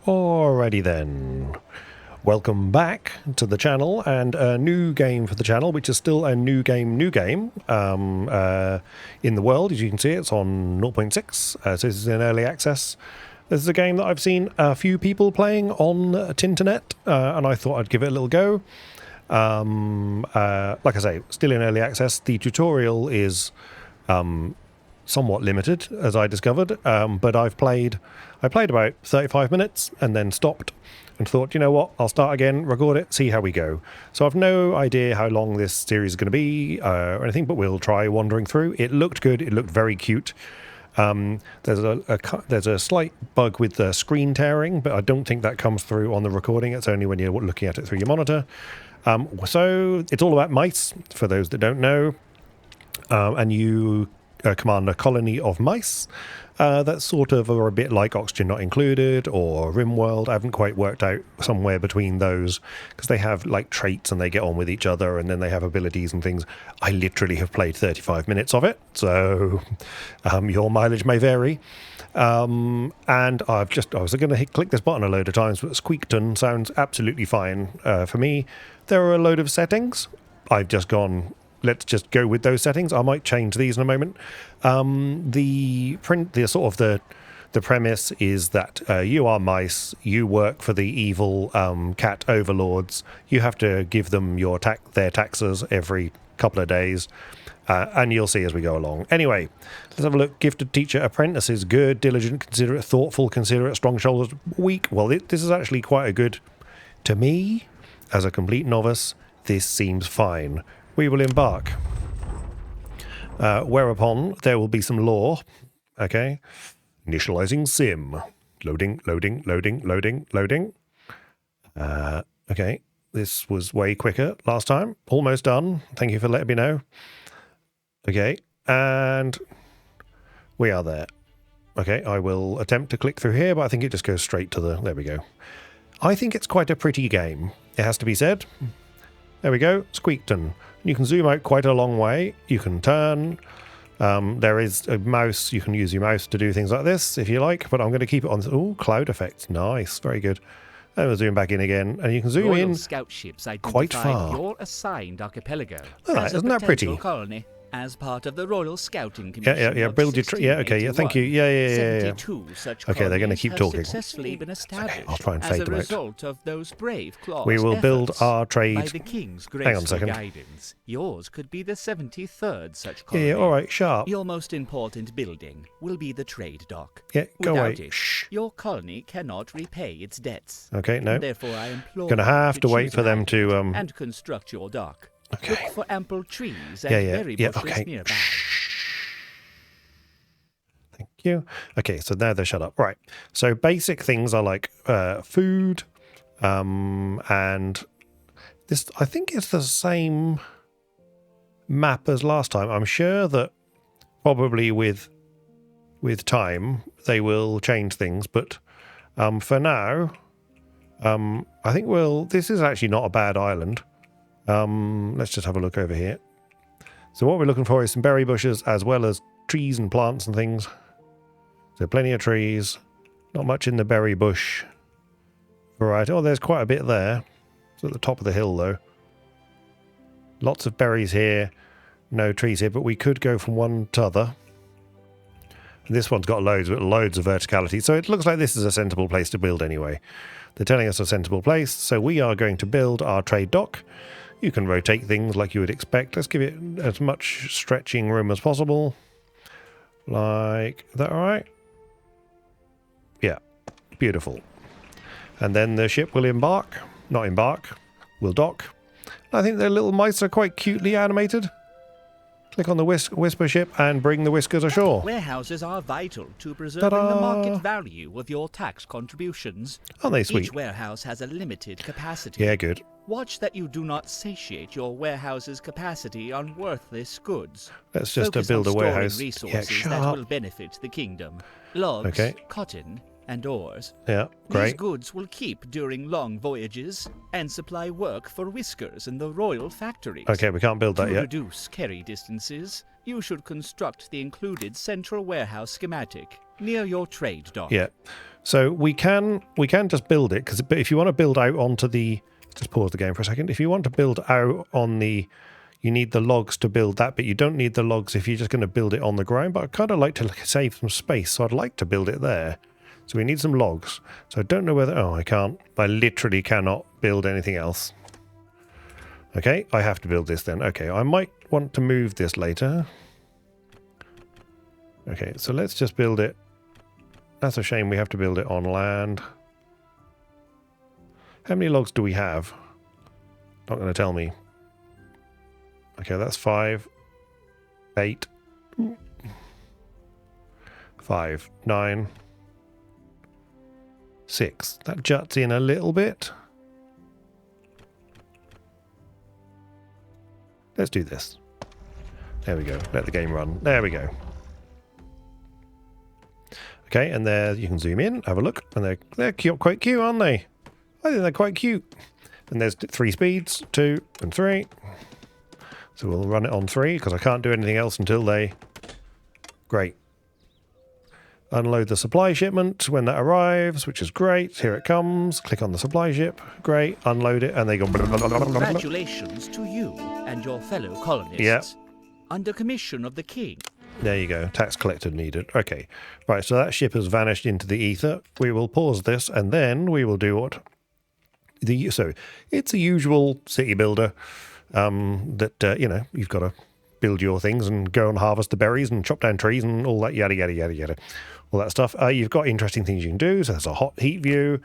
Alrighty then. Welcome back to the channel, and a new game for the channel, which is still a new game in the world. As you can see, it's on 0.6, so this is in early access. This is a game that I've seen a few people playing on Tinternet, and I thought I'd give it a little go. Like I say, still in early access. The tutorial is somewhat limited, as I discovered, but I played about 35 minutes and then stopped and thought, you know what, I'll start again, record it, see how we go. So I've no idea how long this series is going to be or anything, but we'll try wandering through. It looked good. It looked very cute. There's a slight bug with the screen tearing, but I don't think that comes through on the recording. It's only when you're looking at it through your monitor. So it's all about mice, for those that don't know. And you command a colony of mice that sort of are a bit like Oxygen Not Included or RimWorld. I haven't quite worked out somewhere between those, because they have like traits and they get on with each other, and then they have abilities and things. I literally have played 35 minutes of it, so your mileage may vary. And I was going to click this button a load of times, but Squeakton sounds absolutely fine for me. There are a load of settings. I've just gone, let's just go with those settings. I might change these in a moment. The premise is that you are mice. You work for the evil cat overlords. You have to give them their taxes every couple of days, and you'll see as we go along. Anyway, let's have a look. Gifted teacher, apprentices, good, diligent, considerate, thoughtful, considerate, strong shoulders, weak. Well, this is actually quite a good. To me, as a complete novice, this seems fine. We will embark. Whereupon there will be some lore. Okay. Initializing sim. Loading. Okay. This was way quicker last time. Almost done. Thank you for letting me know. Okay. And we are there. Okay. I will attempt to click through here, but I think it just goes straight to there we go. I think it's quite a pretty game. It has to be said. There we go. Squeakton. You can zoom out quite a long way. You can turn. There is a mouse. You can use your mouse to do things like this if you like, but I'm going to keep it on. Oh, cloud effects. Nice. Very good. And we'll zoom back in again, and you can zoom in scout ships quite far. Your assigned archipelago. All right, isn't that pretty? Colony. As part of the Royal Scouting Commission. Yeah. Build your okay. Yeah, thank you. Yeah. 72 such okay, they're going to keep talking. Successfully been established. Okay, I'll try and fade them out. As a result of those brave claws. We will build our trade. By the King's Hang on a second. guidance. Yours could be the 73rd such colony. Yeah. All right. Sharp. Your most important building will be the trade dock. Yeah. Go Without away. it, Shh. your colony cannot repay its debts. Okay. No. Therefore, I implore. Gonna have to wait for them to and construct your dock. Okay. Look for ample trees and berry bushes okay. nearby. Thank you. Okay, so now they're shut up. Right. So basic things are like food, and this. I think it's the same map as last time. I'm sure that probably with time they will change things, but for now, I think this is actually not a bad island. Let's just have a look over here. So what we're looking for is some berry bushes as well as trees and plants and things. So plenty of trees. Not much in the berry bush variety. Oh, there's quite a bit there. It's at the top of the hill though. Lots of berries here. No trees here, but we could go from one to other. And this one's got loads of verticality. So it looks like this is a sensible place to build anyway. They're telling us a sensible place. So we are going to build our trade dock. You can rotate things like you would expect. Let's give it as much stretching room as possible. Like that, all right? Yeah, beautiful. And then the ship will will dock. I think their little mice are quite cutely animated. Click on the whisper ship and bring the whiskers ashore. Warehouses are vital to preserving the market value of your tax contributions. Aren't they sweet? Each warehouse has a limited capacity. Yeah, good. Watch that you do not satiate your warehouse's capacity on worthless goods. Let's just Focus build a on warehouse. storing resources that will benefit the kingdom. Logs, cotton, and ores. Yeah, great. These goods will keep during long voyages and supply work for whiskers in the royal factories. Okay, we can't build that to yet. reduce carry distances, you should construct the included central warehouse schematic. near your trade dock. Yeah. So we can just build it, because if you want to build out onto the... Just pause the game for a second. If you want to build out on the... You need the logs to build that, but you don't need the logs if you're just going to build it on the ground. But I'd kind of like to save some space, so I'd like to build it there. So we need some logs. So I don't know whether... Oh, I can't. I literally cannot build anything else. Okay, I have to build this then. Okay, I might want to move this later. Okay, so let's just build it. That's a shame we have to build it on land. How many logs do we have? Not going to tell me. Okay, that's 5, 8, 5, 9, 6. That juts in a little bit. Let's do this. There we go. Let the game run. There we go. Okay, and there you can zoom in, have a look, and they're cute, quite cute, aren't they? I think they're quite cute. And there's 3 speeds, 2 and 3. So we'll run it on 3 because I can't do anything else until they... Great. Unload the supply shipment when that arrives, which is great. Here it comes. Click on the supply ship. Great. Unload it, and they go... Congratulations to you and your fellow colonists. Yeah. Under commission of the king. There you go. Tax collector needed. Okay. Right, so that ship has vanished into the ether. We will pause this, and then we will do what... So, it's a usual city builder that, you know, you've got to build your things and go and harvest the berries and chop down trees and all that yada, yada, yada, yada. All that stuff. You've got interesting things you can do. So there's a hot heat view.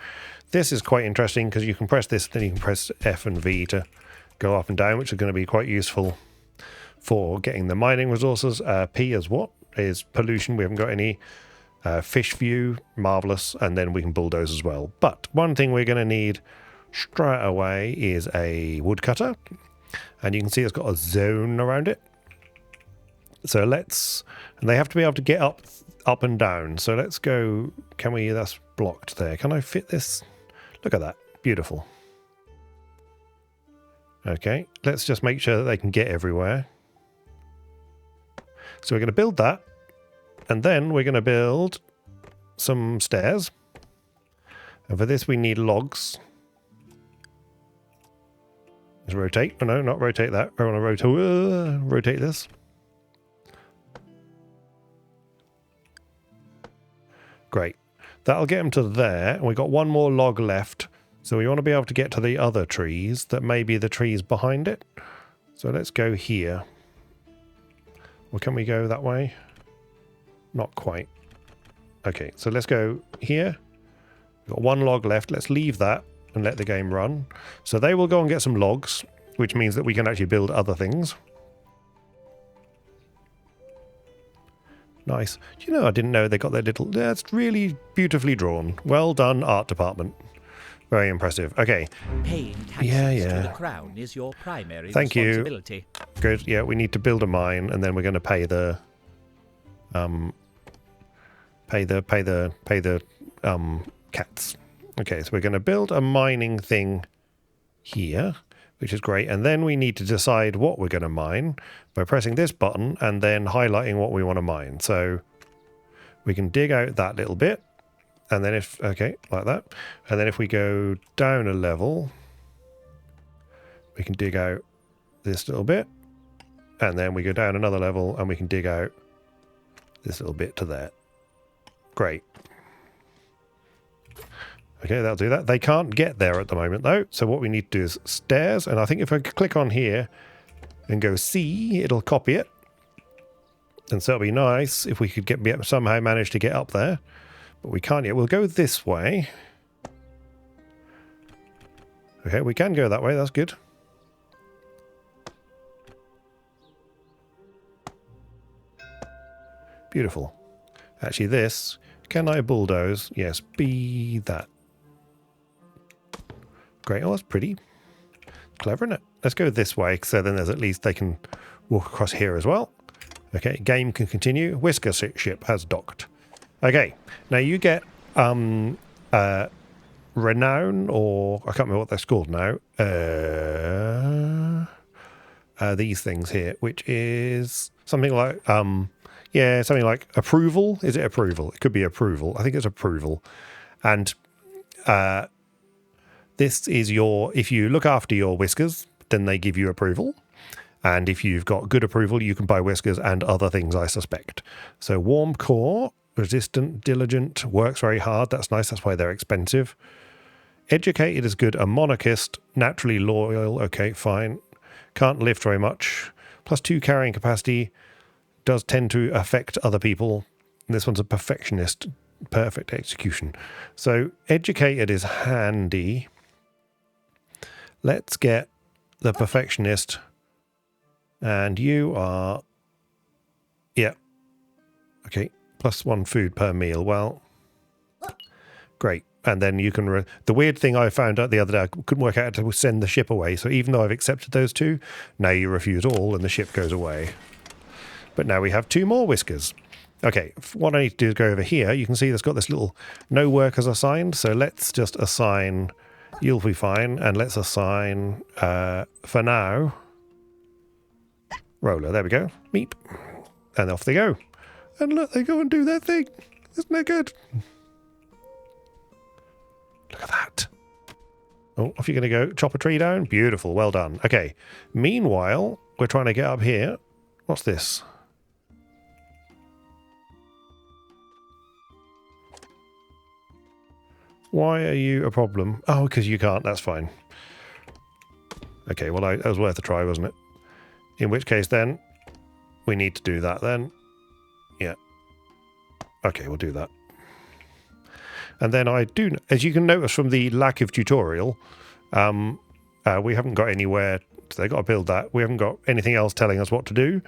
This is quite interesting because you can press this, then you can press F and V to go up and down, which is going to be quite useful for getting the mining resources. P is what? Is pollution. We haven't got any. Fish view, marvellous. And then we can bulldoze as well. But one thing we're going to need straight away is a woodcutter. And you can see it's got a zone around it. So let's... And they have to be able to get up and down. So let's go... Can we... That's blocked there. Can I fit this? Look at that. Beautiful. Okay. Let's just make sure that they can get everywhere. So we're going to build that. And then we're going to build some stairs. And for this we need logs. Let's rotate. Oh, no, not rotate that. I want to rotate this. Great. That'll get them to there. And we've got one more log left. So we want to be able to get to the other trees that may be the trees behind it. So let's go here. Or can we go that way? Not quite. Okay, so let's go here. We've got one log left. Let's leave that and let the game run. So they will go and get some logs, which means that we can actually build other things. Nice. Do you know, I didn't know they got their little... That's really beautifully drawn. Well done, art department. Very impressive. Okay. Paying taxes to the crown is your primary responsibility. Good. Yeah, we need to build a mine, and then we're going to pay the... Pay the cats. Okay, so we're going to build a mining thing here, which is great. And then we need to decide what we're going to mine by pressing this button and then highlighting what we want to mine. So we can dig out that little bit. And then if, okay, like that. And then if we go down a level, we can dig out this little bit. And then we go down another level and we can dig out this little bit to there. Great. Okay, that'll do that. They can't get there at the moment, though. So what we need to do is stairs. And I think if I click on here and go C, it'll copy it. And so it'll be nice if we could somehow manage to get up there. But we can't yet. We'll go this way. Okay, we can go that way. That's good. Beautiful. Actually, this... Can I bulldoze? Yes, be that. Great. Oh, that's pretty. Clever, isn't it? Let's go this way, so then there's at least they can walk across here as well. Okay, game can continue. Whisker ship has docked. Okay, now you get renown, or I can't remember what they're called now. These things here, which is something like Yeah, something like approval. Is it approval? It could be approval. I think it's approval. And this is if you look after your whiskers, then they give you approval. And if you've got good approval, you can buy whiskers and other things, I suspect. So warm core, resistant, diligent, works very hard. That's nice. That's why they're expensive. Educated is good. A monarchist, naturally loyal. Okay, fine. Can't lift very much. +2 carrying capacity. Does tend to affect other people. And this one's a perfectionist. Perfect execution. So educated is handy. Let's get the perfectionist. And you are... Yeah. Okay. +1 food per meal. Well, great. And then you can... The weird thing I found out the other day, I couldn't work out how to send the ship away. So even though I've accepted those two, now you refuse all and the ship goes away. But now we have 2 more whiskers. Okay, what I need to do is go over here. You can see it's got this little no workers assigned. So let's just assign... You'll be fine. And let's assign, for now... Roller, there we go. Meep. And off they go. And look, they go and do their thing. Isn't that good? Look at that. Oh, off you're going to go. Chop a tree down. Beautiful. Well done. Okay. Meanwhile, we're trying to get up here. What's this? Why are you a problem? Oh, because you can't. That's fine. Okay, well, that was worth a try, wasn't it? In which case, then, we need to do that, then. Yeah. Okay, we'll do that. And then I do, as you can notice from the lack of tutorial, we haven't got anywhere, so they've got to build that. We haven't got anything else telling us what to do,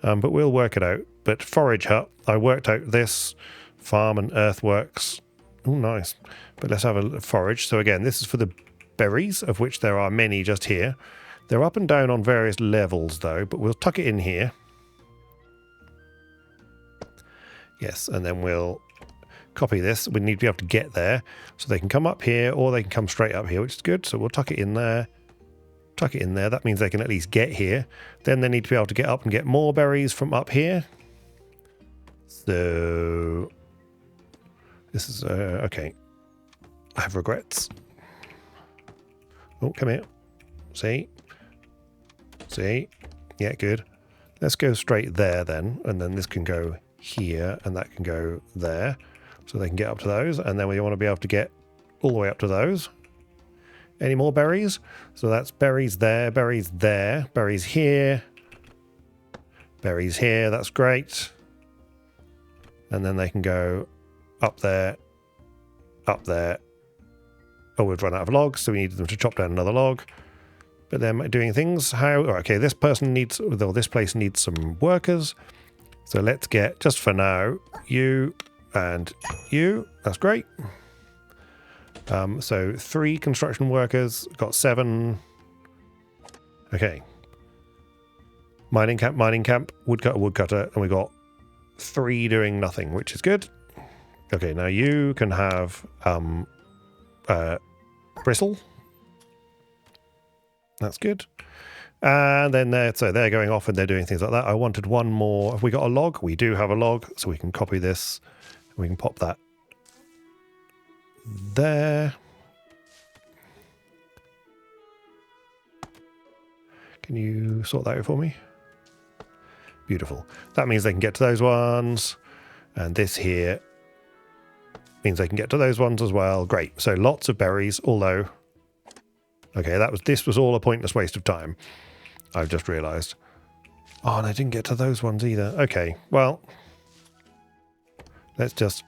but we'll work it out. But forage hut, I worked out this, farm and earthworks. Oh, nice. But let's have a forage. So again, this is for the berries, of which there are many just here. They're up and down on various levels, though, but we'll tuck it in here. Yes, and then we'll copy this. We need to be able to get there. So they can come up here, or they can come straight up here, which is good. So we'll tuck it in there. Tuck it in there. That means they can at least get here. Then they need to be able to get up and get more berries from up here. So... This is... okay. I have regrets. Oh, come here. See? See? Yeah, good. Let's go straight there then. And then this can go here and that can go there. So they can get up to those. And then we want to be able to get all the way up to those. Any more berries? So that's berries there, berries there, berries here. Berries here, that's great. And then they can go up there, up there. Oh, we've run out of logs, so we need them to chop down another log. But they're doing things. How? Okay, this person needs, or this place needs some workers. So let's get, just for now, you and you. That's great. So 3 construction workers, got 7. Okay. Mining camp, woodcutter, and we got 3 doing nothing, which is good. Okay, now you can have bristle. That's good. And then they're going off and they're doing things like that. I wanted one more. Have we got a log? We do have a log, so we can copy this. And we can pop that there. Can you sort that out for me? Beautiful. That means they can get to those ones. And this here means they can get to those ones as well. Great. So lots of berries, although... Okay, this was all a pointless waste of time. I've just realised. Oh, and I didn't get to those ones either. Okay, well... Let's just...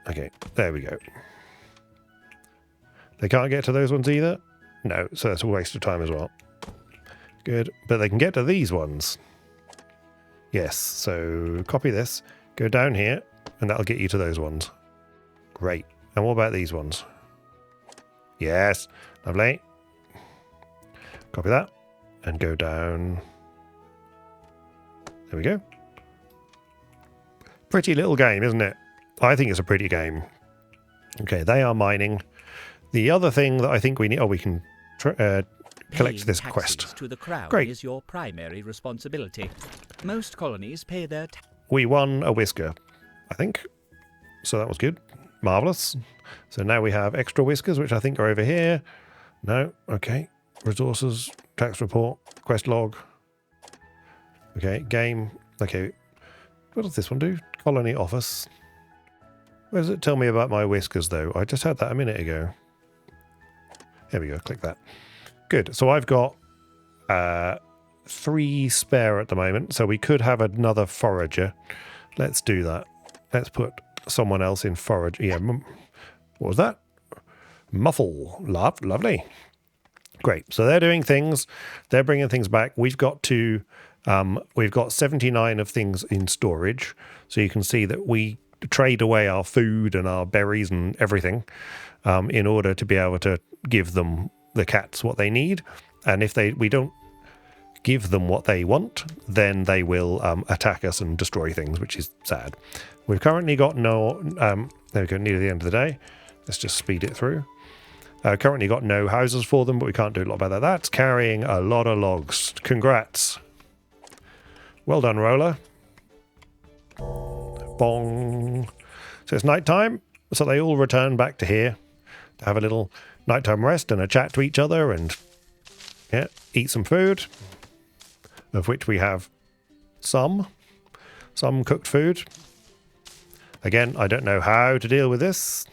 Okay, there we go. They can't get to those ones either? No, so that's a waste of time as well. Good, but they can get to these ones. Yes, so copy this, go down here, and that'll get you to those ones. Great. And what about these ones? Yes, lovely. Copy that, and go down. There we go. Pretty little game, isn't it? I think it's a pretty game. Okay, they are mining. The other thing that I think we need... Oh, we can collect Paying this taxes quest. to the crown Great. is your primary responsibility. Most colonies pay their We won a whisker, I think. So that was good. Marvellous. So now we have extra whiskers, which I think are over here. No. Okay. Resources, tax report, quest log. Okay. Game. Okay. What does this one do? Colony office. Where does it tell me about my whiskers, though? I just had that a minute ago. Here we go. Click that. Good. So I've got 3 spare at the moment. So we could have another forager. Let's do that. Let's put someone else in forage. Yeah. What was that? Muffle. Lovely. Great. So they're doing things. They're bringing things back. We've got 79 of things in storage. So you can see that we trade away our food and our berries and everything in order to be able to give them, the cats, what they need. And if we don't give them what they want, then they will attack us and destroy things, which is sad. We've currently got no... there we go, near the end of the day. Let's just speed it through. Currently got no houses for them, but we can't do a lot about that. That's carrying a lot of logs. Congrats. Well done, Roller. Bong. So it's nighttime, so they all return back to here to have a little nighttime rest and a chat to each other and eat some food, of which we have some cooked food. Again, I don't know how to deal with this.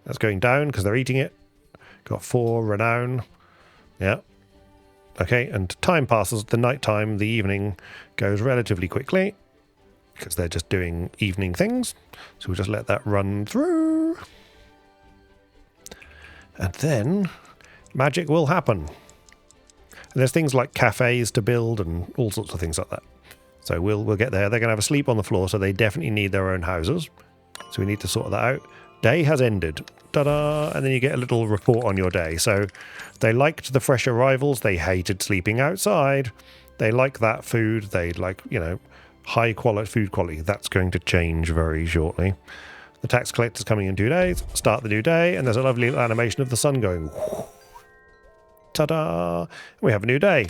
That's going down because they're eating it. Got 4 renown. Yeah. Okay, and time passes. The nighttime, the evening goes relatively quickly because they're just doing evening things. So we'll just let that run through. And then magic will happen. And there's things like cafes to build and all sorts of things like that. So we'll get there. They're going to have a sleep on the floor, so they definitely need their own houses. So we need to sort that out. Day has ended. Ta-da! And then you get a little report on your day. So they liked the fresh arrivals. They hated sleeping outside. They like that food. They like, high quality food quality. That's going to change very shortly. The tax collector's coming in 2 days. Start the new day. And there's a lovely little animation of the sun going. Ta-da! We have a new day.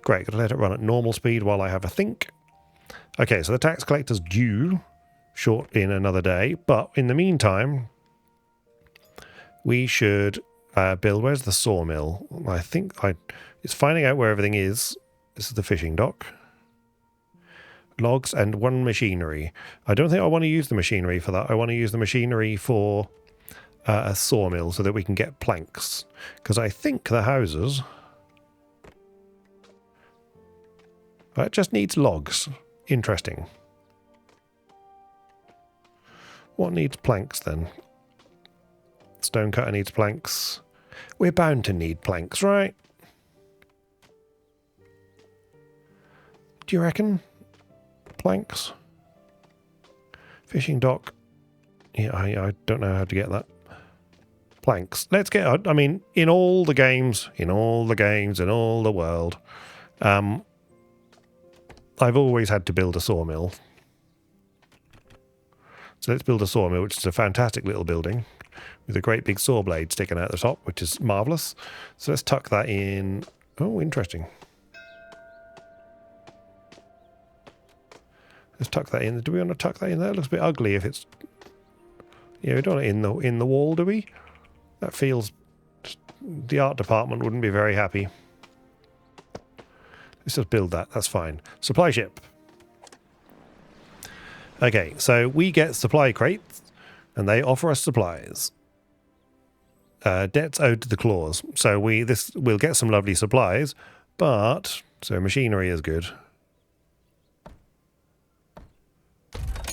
Great. Got to let it run at normal speed while I have a think. Okay, so the tax collector's due short in another day. But in the meantime, we should build... Where's the sawmill? I think it's finding out where everything is. This is the fishing dock. Logs and 1 machinery. I don't think I want to use the machinery for that. I want to use the machinery for a sawmill so that we can get planks. Because I think the houses... It just needs logs. Interesting. What needs planks then? Stonecutter needs planks. We're bound to need planks, right? Do you reckon? Planks? Fishing dock. Yeah, I don't know how to get that. Planks. Let's get... I mean, in all the games, in all the world, I've always had to build a sawmill. So let's build a sawmill, which is a fantastic little building with a great big saw blade sticking out the top, which is marvellous. So let's tuck that in. Oh, interesting. Let's tuck that in. Do we want to tuck that in there? It looks a bit ugly if it's... Yeah, we don't want it in the wall, do we? That feels... The art department wouldn't be very happy. Let's just build that. That's fine. Supply ship. Okay, so we get supply crates, and they offer us supplies. Debts owed to the claws. So we'll get some lovely supplies, but... So machinery is good.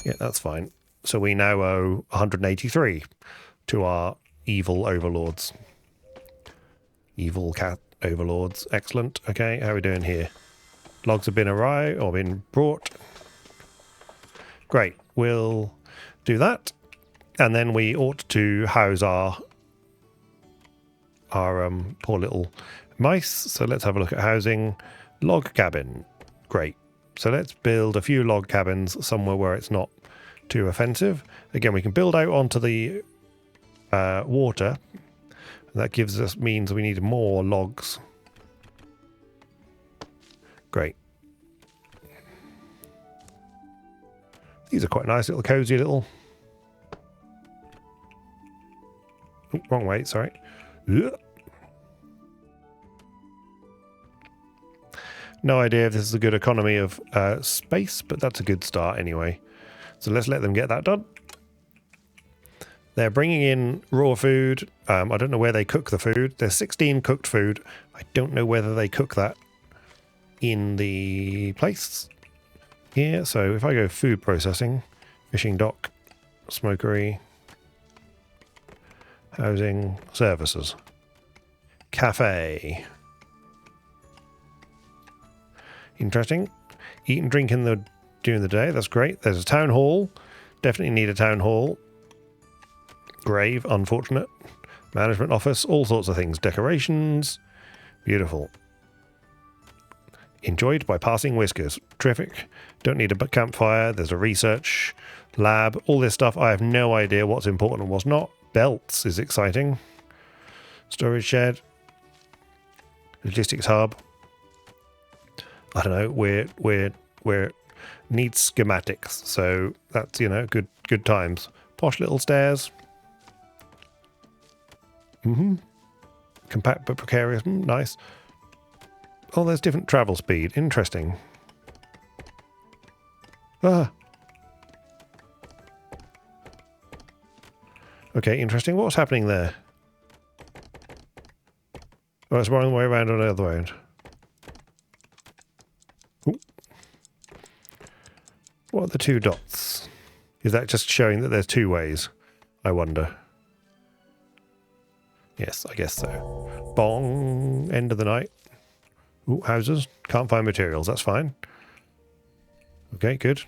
Yeah, that's fine. So we now owe 183 to our evil overlords. Evil cat overlords. Excellent. Okay, how are we doing here? Logs have been arrived or been brought. Great. We'll do that. And then we ought to house our poor little mice. So let's have a look at housing. Log cabin. Great. So let's build a few log cabins somewhere where it's not too offensive. Again, we can build out onto the water. That gives us means we need more logs. Great. These are quite nice, little cozy little. Oh, wrong way, sorry. Ugh. No idea if this is a good economy of space, but that's a good start anyway. So let's let them get that done. They're bringing in raw food. I don't know where they cook the food. There's 16 cooked food. I don't know whether they cook that in the place here. So if I go food processing, fishing dock, smokery, housing, services, cafe. Interesting. Eat and drink during the day. That's great. There's a town hall. Definitely need a town hall. Grave, unfortunate. Management office, all sorts of things. Decorations. Beautiful. Enjoyed by passing whiskers. Terrific. Don't need a campfire. There's a research lab. All this stuff. I have no idea what's important and what's not. Belts is exciting. Storage shed. Logistics hub. I don't know. We're needs schematics. So that's, you know, good times. Posh little stairs. Compact but precarious. Nice. Oh, there's different travel speed. Interesting. Ah. Okay, interesting. What's happening there? Oh, it's one way around on the other way. Ooh. What are the two dots? Is that just showing that there's two ways? I wonder. Yes, I guess so. Bong. End of the night. Ooh, houses. Can't find materials. That's fine. Okay, good.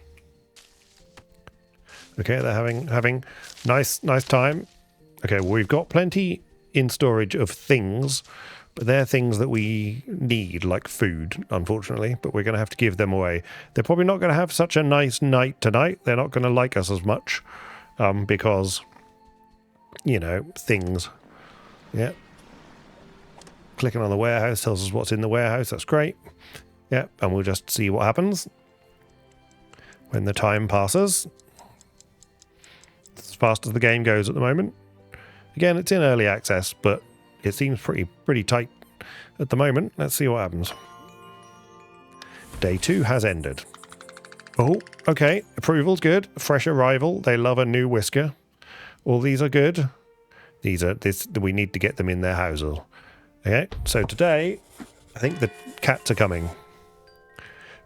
Okay, they're having nice time. Okay, well, we've got plenty in storage of things, but they're things that we need, like food, unfortunately, but we're going to have to give them away. They're probably not going to have such a nice night tonight. They're not going to like us as much because, you know, things. Yeah. Clicking on the warehouse tells us what's in the warehouse. That's great. Yeah, and we'll just see what happens when the time passes. As fast as the game goes at the moment. Again, it's in early access, but it seems pretty tight at the moment. Let's see what happens. Day 2 has ended. Oh, okay. Approval's good. Fresh arrival. They love a new whisker. All these are good. We need to get them in their houses. Okay, so today, I think the cats are coming.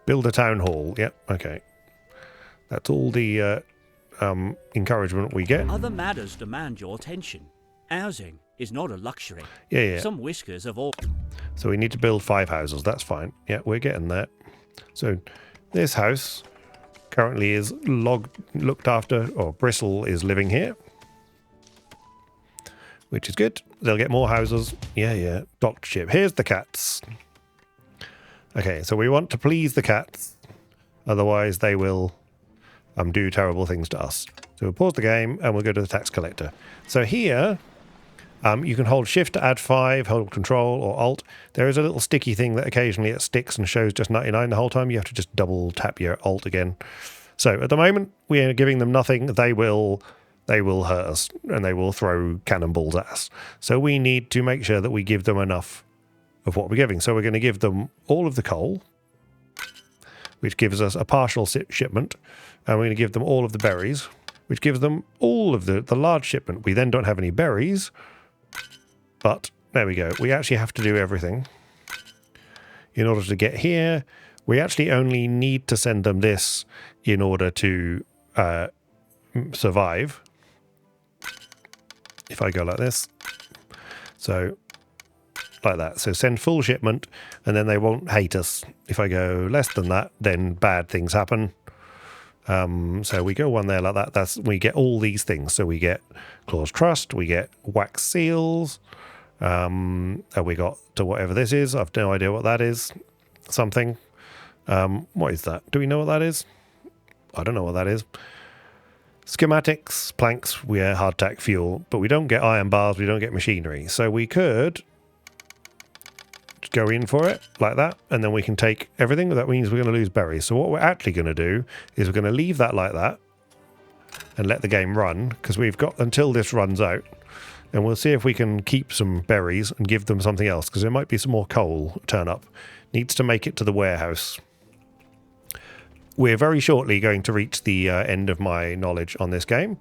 Build a town hall. Yep, okay. That's all the encouragement we get. Other matters demand your attention. Housing is not a luxury. Yeah. Some whiskers have all... So we need to build 5 houses. That's fine. Yeah, we're getting there. So this house currently is looked after, or Bristle is living here. Which is good. They'll get more houses. Yeah. Docked ship. Here's the cats. Okay, so we want to please the cats. Otherwise, they will do terrible things to us. So we'll pause the game and we'll go to the tax collector. So here, you can hold shift to add 5, hold control or alt. There is a little sticky thing that occasionally it sticks and shows just 99 the whole time. You have to just double tap your alt again. So at the moment, we are giving them nothing. They will hurt us and they will throw cannonballs at us. So we need to make sure that we give them enough of what we're giving. So we're going to give them all of the coal, which gives us a partial shipment. And we're going to give them all of the berries, which gives them all of the large shipment. We then don't have any berries, but there we go. We actually have to do everything in order to get here. We actually only need to send them this in order to survive. If I go like this, so like that. So send full shipment and then they won't hate us. If I go less than that, then bad things happen. So we go one there like that. We get all these things. So we get Clause Trust, we get wax seals, and we got to whatever this is. I've no idea what that is. Something. What is that? Do we know what that is? I don't know what that is. Schematics, planks, we're hardtack fuel, but we don't get iron bars, we don't get machinery. So we could go in for it like that, and then we can take everything. That means we're going to lose berries. So what we're actually going to do is we're going to leave that like that and let the game run, because we've got until this runs out, and we'll see if we can keep some berries and give them something else, because there might be some more coal turn up. Needs to make it to the warehouse. We're very shortly going to reach the end of my knowledge on this game,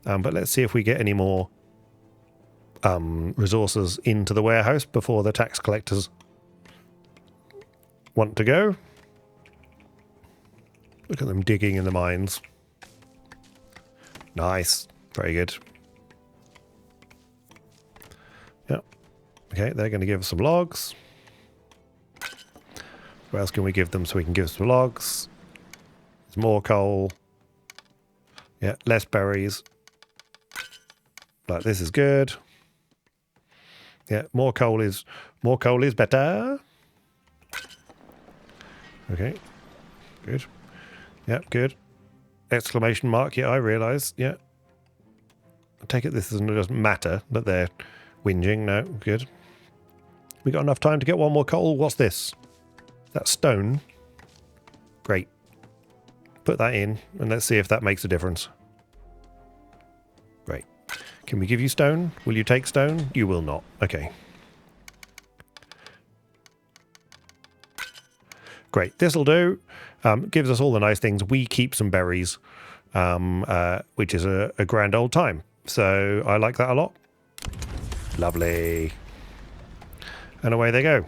but let's see if we get any more resources into the warehouse before the tax collectors want to go. Look at them digging in the mines. Nice. Very good. Yep. Okay, they're going to give us some logs. What else can we give them so we can give some logs? There's more coal. Yeah, less berries. Like, this is good. Yeah, more coal is better. Okay. Good. Yeah, good. Exclamation mark. Yeah, I realise. Yeah. I take it this doesn't matter that they're whinging. No, good. We got enough time to get one more coal. What's this? That's stone. Great. Put that in and let's see if that makes a difference. Great. Can we give you stone? Will you take stone? You will not. Okay. Great. This'll do. Gives us all the nice things. We keep some berries, which is a grand old time. So I like that a lot. Lovely. And away they go.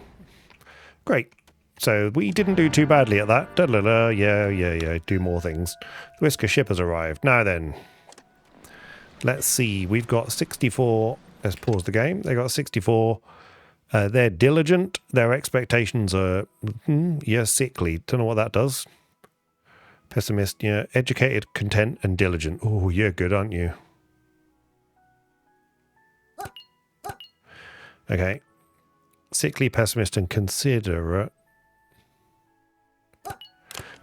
Great. So we didn't do too badly at that. Da-da-da. Yeah. Do more things. The Whisker ship has arrived. Now then. Let's see. We've got 64. Let's pause the game. They got 64. They're diligent. Their expectations are, sickly. Don't know what that does. Pessimist, yeah. Educated, content, and diligent. Oh, you're good, aren't you? Okay. Sickly, pessimist, and considerate.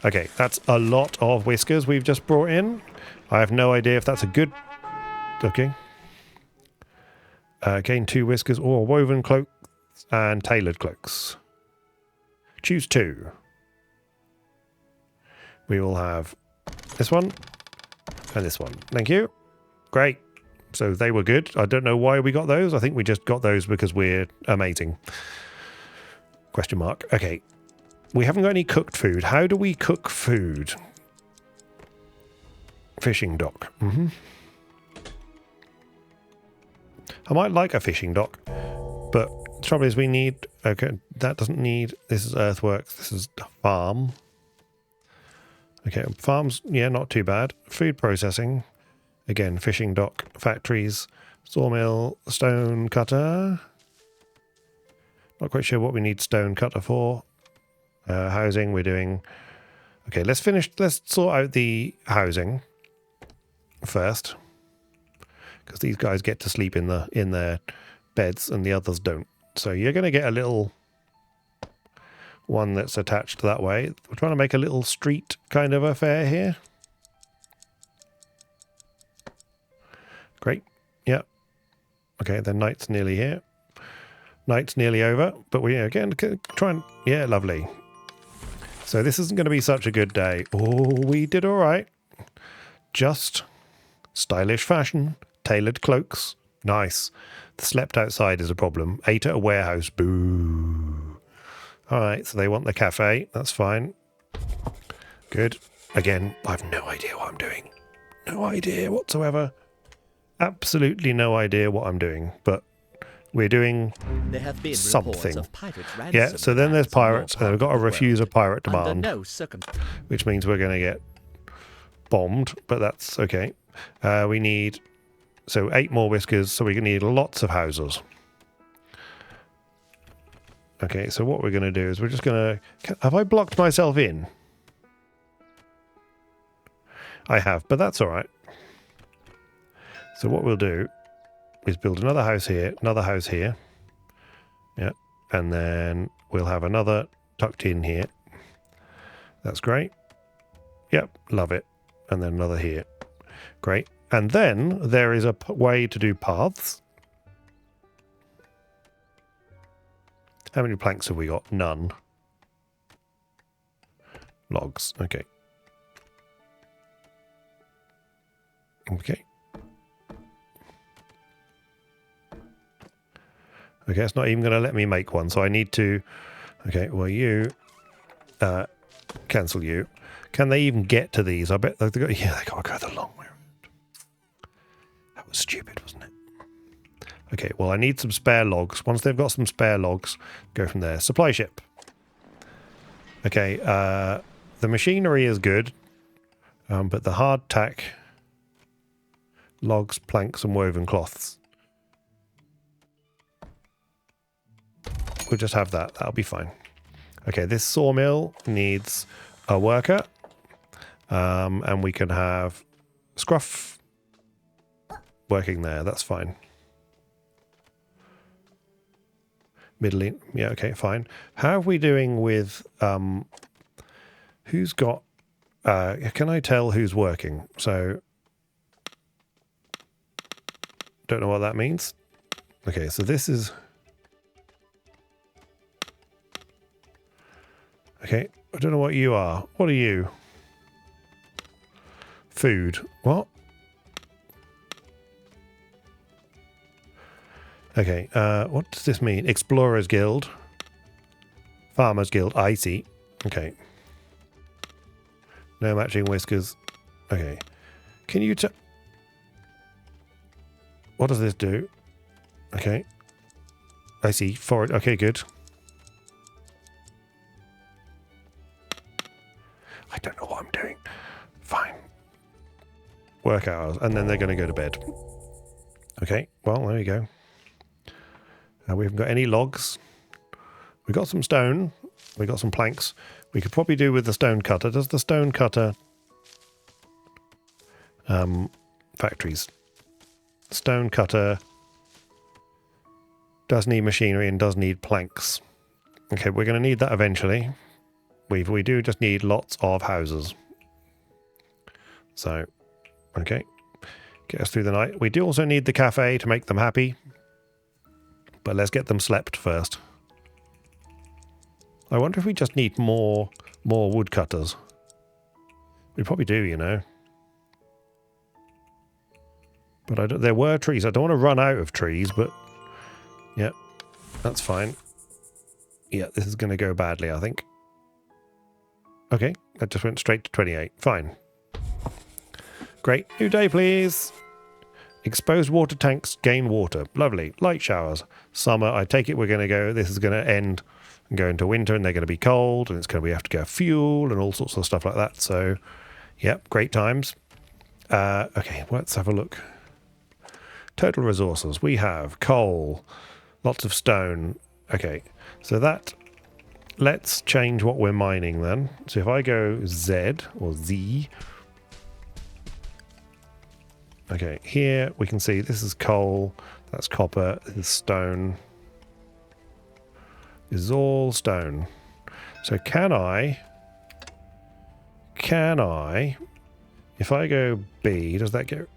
Okay, that's a lot of whiskers we've just brought in. I have no idea if that's a good... Okay. Gain 2 whiskers or woven cloak and tailored cloaks. Choose 2. We will have this one and this one. Thank you. Great. So they were good. I don't know why we got those. I think we just got those because we're amazing. Question mark. Okay. We haven't got any cooked food. How do we cook food? Fishing dock. I might like a fishing dock, but the trouble is we need... Okay, that doesn't need... This is earthworks. This is a farm. Okay, farms, yeah, not too bad. Food processing. Again, fishing dock, factories, sawmill, stone cutter. Not quite sure what we need stone cutter for. Housing, we're doing... Okay, let's sort out the housing first. Because these guys get to sleep in their beds and the others don't. So you're going to get a little one that's attached that way. We're trying to make a little street kind of affair here. Great. Yep. Okay, then night's nearly here. Night's nearly over, but we again try and... Yeah, lovely. So this isn't going to be such a good day. Oh, we did all right. Just stylish fashion. Tailored cloaks. Nice. The slept outside is a problem. Ate at a warehouse. Boo. Alright, so they want the cafe. That's fine. Good. Again, I have no idea what I'm doing. No idea whatsoever. Absolutely no idea what I'm doing. But we're doing there have been something. Of pirate Yeah, so then there's pirates. And we've got to refuse a pirate demand. No which means we're going to get bombed. But that's okay. We need... So 8 more whiskers, so we're going to need lots of houses. Okay, so what we're going to do is we're just going to... Have I blocked myself in? I have, but that's all right. So what we'll do is build another house here, Yeah, and then we'll have another tucked in here. That's great. Yep, love it. And then another here. Great. And then there is a way to do paths. How many planks have we got? None. Logs. Okay. Okay. Okay, it's not even going to let me make one, so I need to... Okay, well, you... cancel you. Can they even get to these? I bet they've got... Yeah, they got to go the long way around. That was stupid, wasn't it? Okay, well, I need some spare logs. Once they've got some spare logs, go from there. Supply ship. Okay, the machinery is good, but the hard tack... Logs, planks, and woven cloths. We'll just have that. That'll be fine. Okay, this sawmill needs a worker. And we can have Scruff working there. That's fine. Middling. Yeah, okay, fine. How are we doing with... who's got... can I tell who's working? So... Don't know what that means. Okay, so this is... Okay, I don't know what you are. What are you? Food. What? Okay, what does this mean? Explorers Guild. Farmers Guild. I see. Okay. No matching whiskers. Okay. Can you what does this do? Okay. I see. Forward. Okay, good. I don't know what I'm doing. Fine. Work hours. And then they're going to go to bed. Okay. Well, there you go. We haven't got any logs. We've got some stone. We've got some planks. We could probably do with the stone cutter. Does the stone cutter... factories. Stone cutter does need machinery and does need planks. Okay, we're going to need that eventually. We do just need lots of houses. So, okay. Get us through the night. We do also need the cafe to make them happy. But let's get them slept first. I wonder if we just need more woodcutters. We probably do, you know. But there were trees. I don't want to run out of trees, but... Yeah, that's fine. Yeah, this is going to go badly, I think. Okay, that just went straight to 28. Fine. Great. New day, please. Exposed water tanks gain water. Lovely. Light showers. Summer. I take it we're going to go... This is going to end and go into winter, and they're going to be cold, and it's going to be have to go fuel and all sorts of stuff like that. So, yep, great times. Okay, let's have a look. Total resources. We have coal, lots of stone. Okay, so that... Let's change what we're mining then. So if I go Z or Z... Okay, here we can see this is coal, that's copper, this is stone. This is all stone. So can I, if I go B, does that get...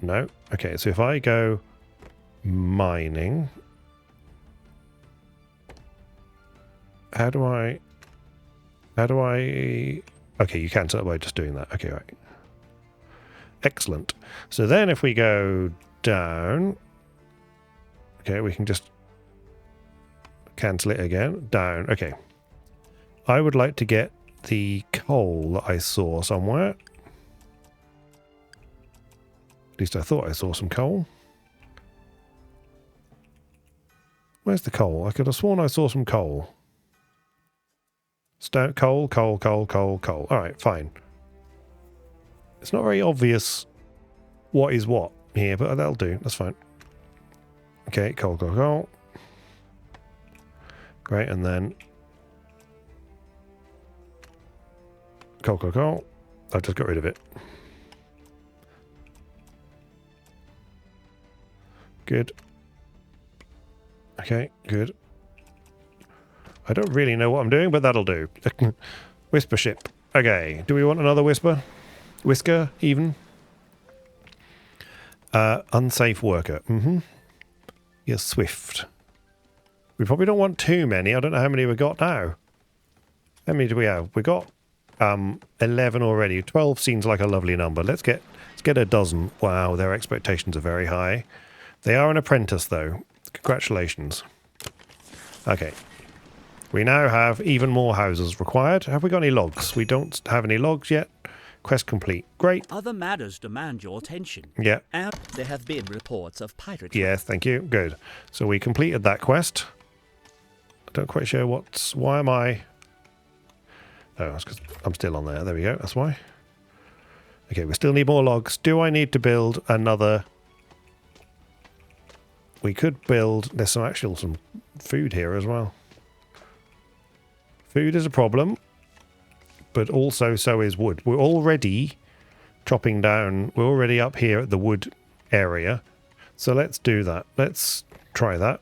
No. Okay, so if I go mining... How do I... Okay, you can by just doing that. Okay, right. Excellent. So then if we go down... Okay, we can just cancel it again. Down. Okay. I would like to get the coal that I saw somewhere. At least I thought I saw some coal. Where's the coal? I could have sworn I saw some coal. Stone, coal. All right, fine. It's not very obvious what is what here, but that'll do. That's fine. Okay, coal. Great, and then coal. I just got rid of it. Good. Okay, good. I don't really know what I'm doing, but that'll do. Whisper ship. Okay, do we want another whisper? Whisker, even? Unsafe worker. You're swift. We probably don't want too many. I don't know how many we got now. How many do we have? We got 11 already. 12 seems like a lovely number. Let's get a dozen. Wow, their expectations are very high. They are an apprentice, though. Congratulations. Okay. We now have even more houses required. Have we got any logs? We don't have any logs yet. Quest complete. Great. Other matters demand your attention. Yeah. And there have been reports of pirates. Yes, thank you. Good. So we completed that quest. I don't quite sure what's... Why am I... Oh, that's because I'm still on there. There we go. That's why. Okay, we still need more logs. Do I need to build another... We could build... There's some food here as well. Food is a problem. But also so is wood. We're already chopping down. We're already up here at the wood area. So let's do that. Let's try that.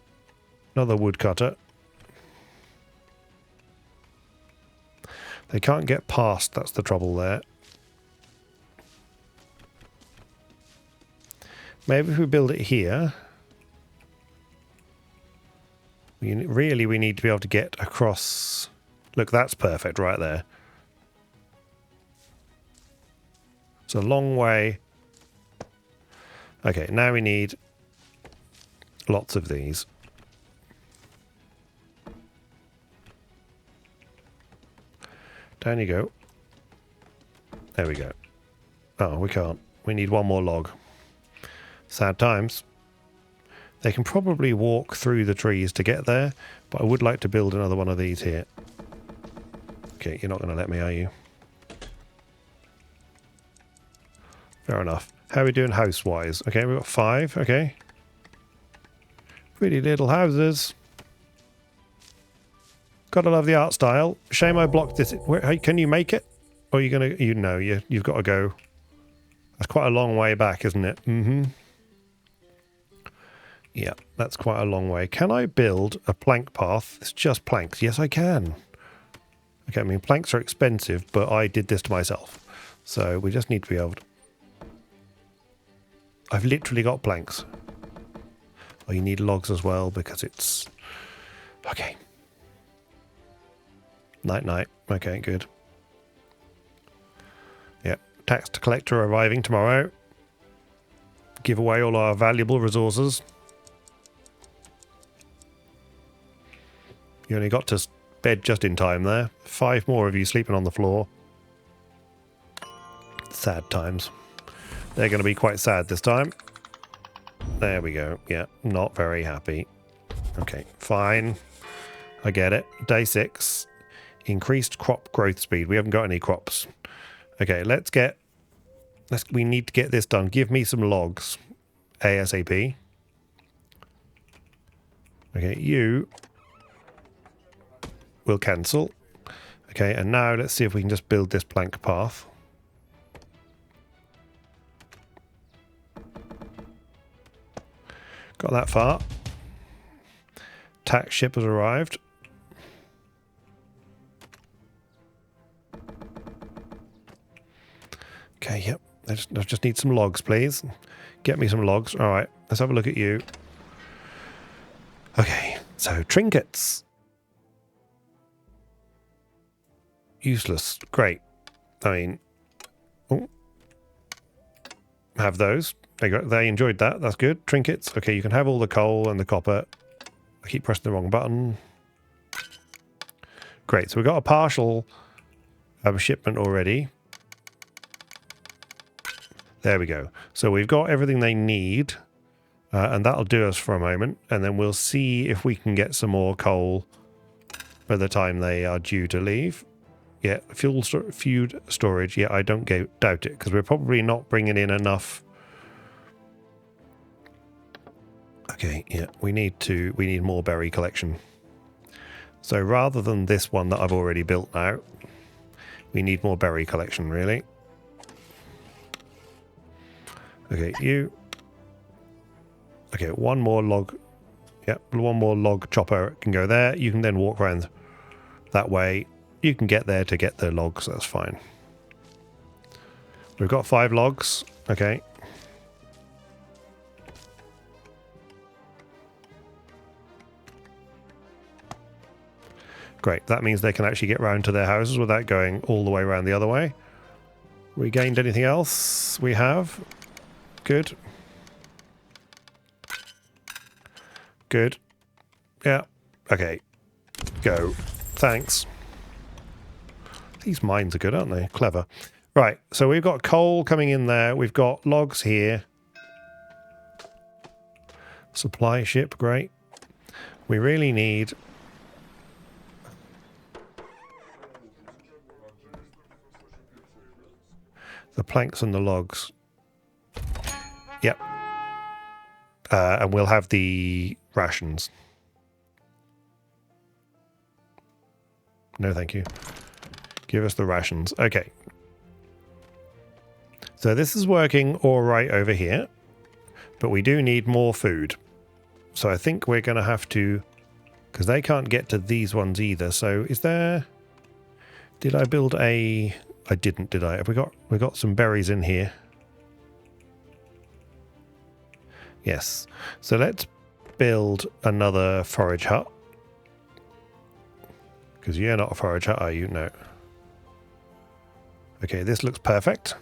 Another woodcutter. They can't get past. That's the trouble there. Maybe if we build it here. We need to be able to get across. Look, that's perfect right there. It's a long way. Okay, now we need lots of these. Down you go. There we go. Oh, we can't. We need one more log. Sad times. They can probably walk through the trees to get there, but I would like to build another one of these here. Okay, you're not going to let me, are you? Fair enough. How are we doing house-wise? Okay, we've got 5. Okay. Pretty little houses. Gotta love the art style. Shame I blocked this. Where, can you make it? Or are you going to... you've got to go. That's quite a long way back, isn't it? Yeah, that's quite a long way. Can I build a plank path? It's just planks. Yes, I can. Okay, I mean, planks are expensive, but I did this to myself. So we just need to be able to... I've literally got planks. Oh, you need logs as well because it's... Okay. Night. Okay, good. Yeah, tax collector arriving tomorrow. Give away all our valuable resources. You only got to bed just in time there. 5 more of you sleeping on the floor. Sad times. They're going to be quite sad this time. There we go. Yeah, not very happy. Okay, fine. I get it. Day 6. Increased crop growth speed. We haven't got any crops. Okay, we need to get this done. Give me some logs. ASAP. Okay, you will cancel. Okay, and now let's see if we can just build this plank path. Got that far. Tax ship has arrived. Okay, yep. I just need some logs, please. Get me some logs. All right, let's have a look at you. Okay, so trinkets. Useless. Great. I mean, have those. They enjoyed that. That's good. Trinkets. Okay, you can have all the coal and the copper. I keep pressing the wrong button. Great. So we've got a partial shipment already. There we go. So we've got everything they need. And that'll do us for a moment. And then we'll see if we can get some more coal by the time they are due to leave. Yeah, food storage. Yeah, I don't doubt it. Because we're probably not bringing in enough. Okay, yeah, we need more berry collection. So rather than this one that I've already built now, we need more berry collection, really. Okay, you. Okay, one more log. Yep, one more log chopper can go there. You can then walk around that way. You can get there to get the logs, that's fine. We've got 5 logs. Okay. Great. That means they can actually get round to their houses without going all the way around the other way. We gained anything else? We have. Good. Good. Yeah. Okay. Go. Thanks. These mines are good, aren't they? Clever. Right. So we've got coal coming in there. We've got logs here. Supply ship. Great. We really need... the planks and the logs. Yep. And we'll have the rations. No, thank you. Give us the rations. Okay. So this is working all right over here. But we do need more food. So I think we're going to have to... because they can't get to these ones either. So is there... did I build a... I didn't, did I? Have we got some berries in here? Yes. So let's build another forage hut. Because you're not a forage hut, are you? No. Okay, this looks perfect.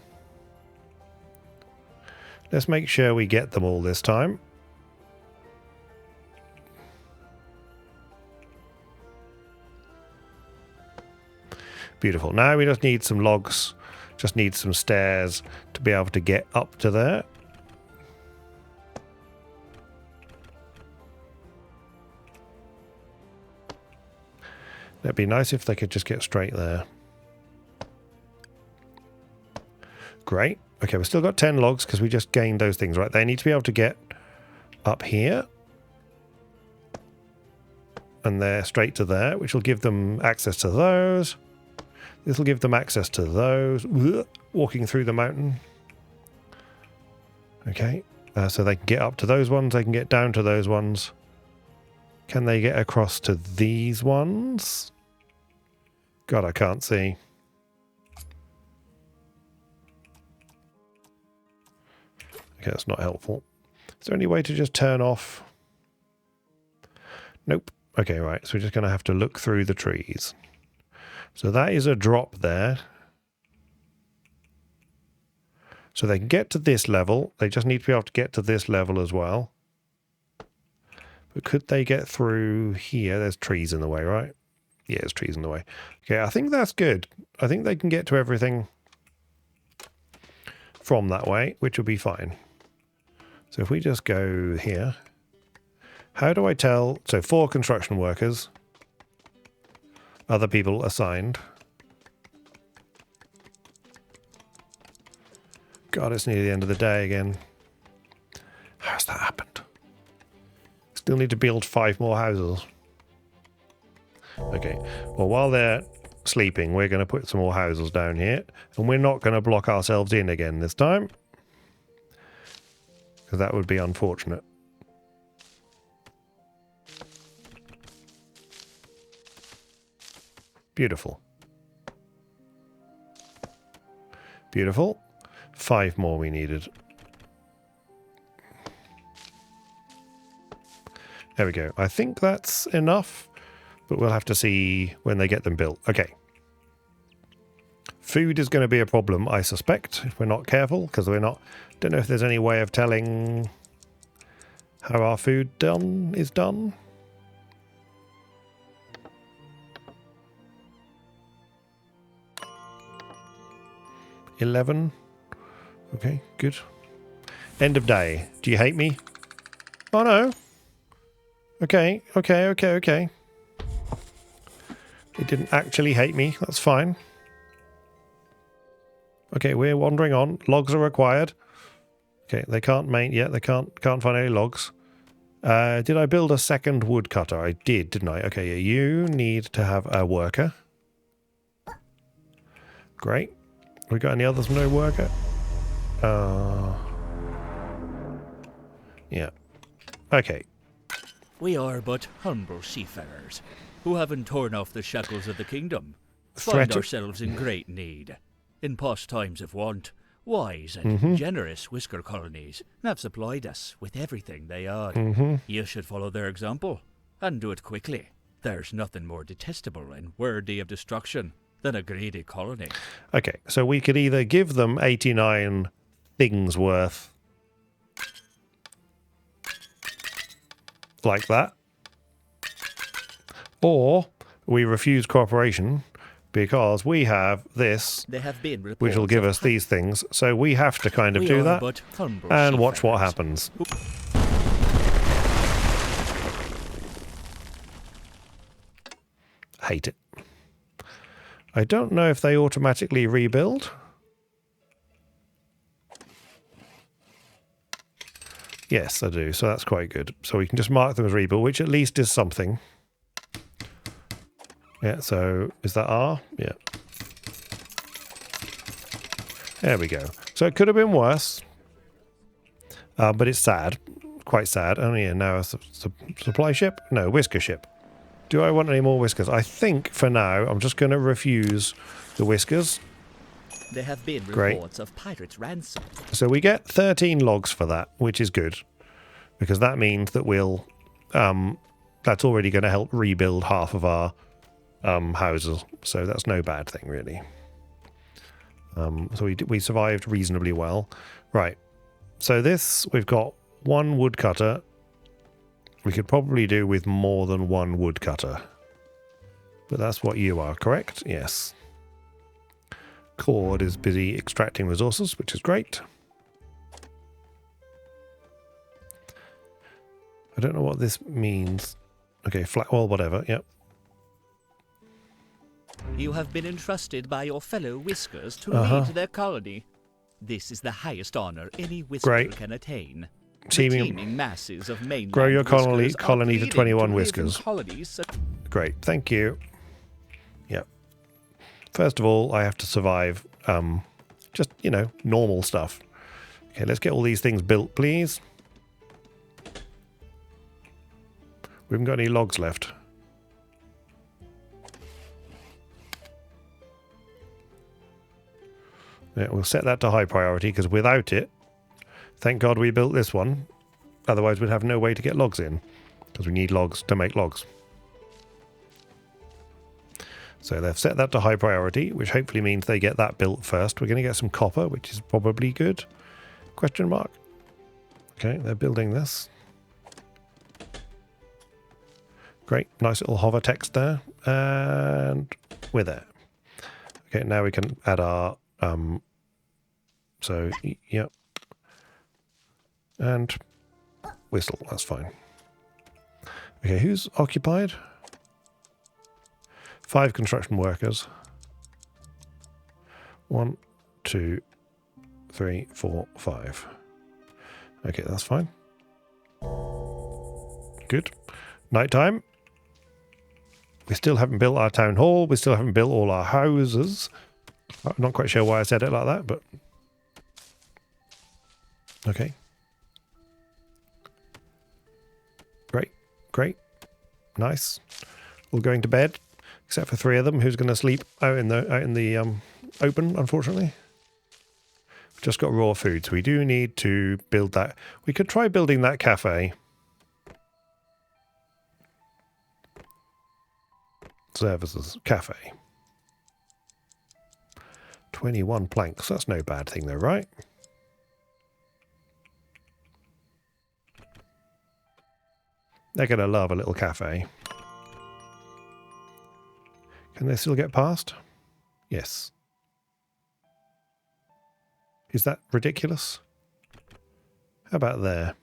Let's make sure we get them all this time. Beautiful. Now we just need some logs. Just need some stairs to be able to get up to there. It'd be nice if they could just get straight there. Great. Okay, we've still got 10 logs because we just gained those things, right? They need to be able to get up here. And they're straight to there, which will give them access to those. This will give them access to those. Walking through the mountain. Okay. So they can get up to those ones. They can get down to those ones. Can they get across to these ones? God, I can't see. Okay, that's not helpful. Is there any way to just turn off? Nope. Okay, right. So we're just going to have to look through the trees. So that is a drop there. So they can get to this level. They just need to be able to get to this level as well. But could they get through here? There's trees in the way, right? Yeah, there's trees in the way. Okay, I think that's good. I think they can get to everything from that way, which will be fine. So if we just go here. How do I tell? So 4 construction workers. Other people assigned. God, it's nearly the end of the day again. How's that happened? Still need to build 5 more houses. Okay, well, while they're sleeping, we're going to put some more houses down here. And we're not going to block ourselves in again this time. Because that would be unfortunate. Beautiful. Beautiful. 5 more we needed. There we go. I think that's enough, but we'll have to see when they get them built. Okay. Food is going to be a problem, I suspect, if we're not careful, because we're not... Don't know if there's any way of telling how our food is done. $11. Okay, good. End of day. Do you hate me? Oh no. Okay. It didn't actually hate me. That's fine. Okay, we're wandering on. Logs are required. Okay, they can't main yet. They can't find any logs. Did I build a second woodcutter? I did, didn't I? Okay, yeah, you need to have a worker. Great. We got any others? No worker. Yeah. Okay. We are but humble seafarers, who having torn off the shackles of the kingdom, Threat- find ourselves in great need. In past times of want, wise and generous Whisker colonies have supplied us with everything they own. You should follow their example, and do it quickly. There's nothing more detestable and worthy of destruction than a greedy colony. Okay, so we could either give them 89 things worth like that, or we refuse cooperation because we have this, There have been reports which will give of us these things. So we have to kind of We do are that but humble and watch what seafarers. happens. Hate it. I don't know if they automatically rebuild. Yes, I do. So that's quite good. So we can just mark them as rebuild, which at least is something. Yeah, so is that R? Yeah. There we go. So it could have been worse. But it's sad. Quite sad. Oh yeah, now a supply ship? No, whisker ship. Do I want any more whiskers? I think for now I'm just going to refuse the whiskers. There have been Great. reports of pirates' ransom. So we get 13 logs for that, which is good. Because that means that we'll... that's already going to help rebuild half of our houses. So that's no bad thing, really. So we survived reasonably well. Right. So this, we've got one woodcutter. We could probably do with more than one woodcutter. But that's what you are, correct? Yes. Cord is busy extracting resources, which is great. I don't know what this means. Okay, flat wall, whatever, yep. You have been entrusted by your fellow Whiskers to Uh-huh. lead their colony. This is the highest honor any Whisker Great. can attain. The Teaming- teeming masses of mainland Grow your colony Whiskers are to pleading 21 live in Whiskers. colonies such- Great, thank you. Yep. First of all, I have to survive just, you know, normal stuff. Okay, let's get all these things built, please. We haven't got any logs left. Yeah, we'll set that to high priority because without it, thank God we built this one. Otherwise, we'd have no way to get logs in because we need logs to make logs. So they've set that to high priority, which hopefully means they get that built first. We're going to get some copper, which is probably good. Question mark. Okay, they're building this. Great, nice little hover text there. And we're there. Okay, now we can add our... yep. And whistle, that's fine. Okay, who's occupied? 5 construction workers. 1, 2, 3, 4, 5. Okay, that's fine. Good. Nighttime. We still haven't built our town hall. We still haven't built all our houses. I'm not quite sure why I said it like that, but... Okay. Great. Great. Nice. All going to bed. Except for 3 of them, who's going to sleep out in the open, unfortunately. We've just got raw food, so we do need to build that. We could try building that cafe. Services cafe. 21 planks. That's no bad thing, though, right? They're going to love a little cafe. Can they still get past? Yes. Is that ridiculous? How about there?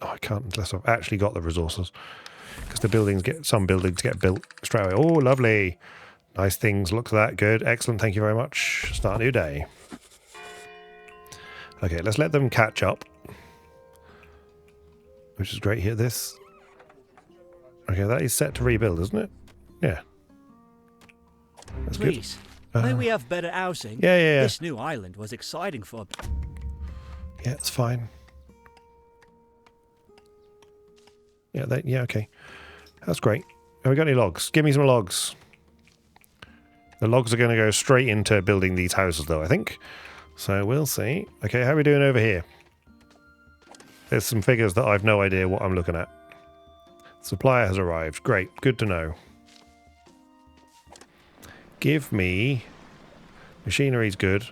Oh, I can't unless I've actually got the resources. Because some buildings get built straight away. Oh, lovely. Nice things. Look at that. Good. Excellent. Thank you very much. Start a new day. Okay, let's let them catch up. Which is great here. This. Okay, that is set to rebuild, isn't it? Yeah. That's Please, good. may we have better housing? Yeah. This new island was exciting for... Yeah, it's fine. Yeah, okay. That's great. Have we got any logs? Give me some logs. The logs are going to go straight into building these houses, though, I think. So we'll see. Okay, how are we doing over here? There's some figures that I've no idea what I'm looking at. Supplier has arrived. Great. Good to know. Give me... Machinery's good.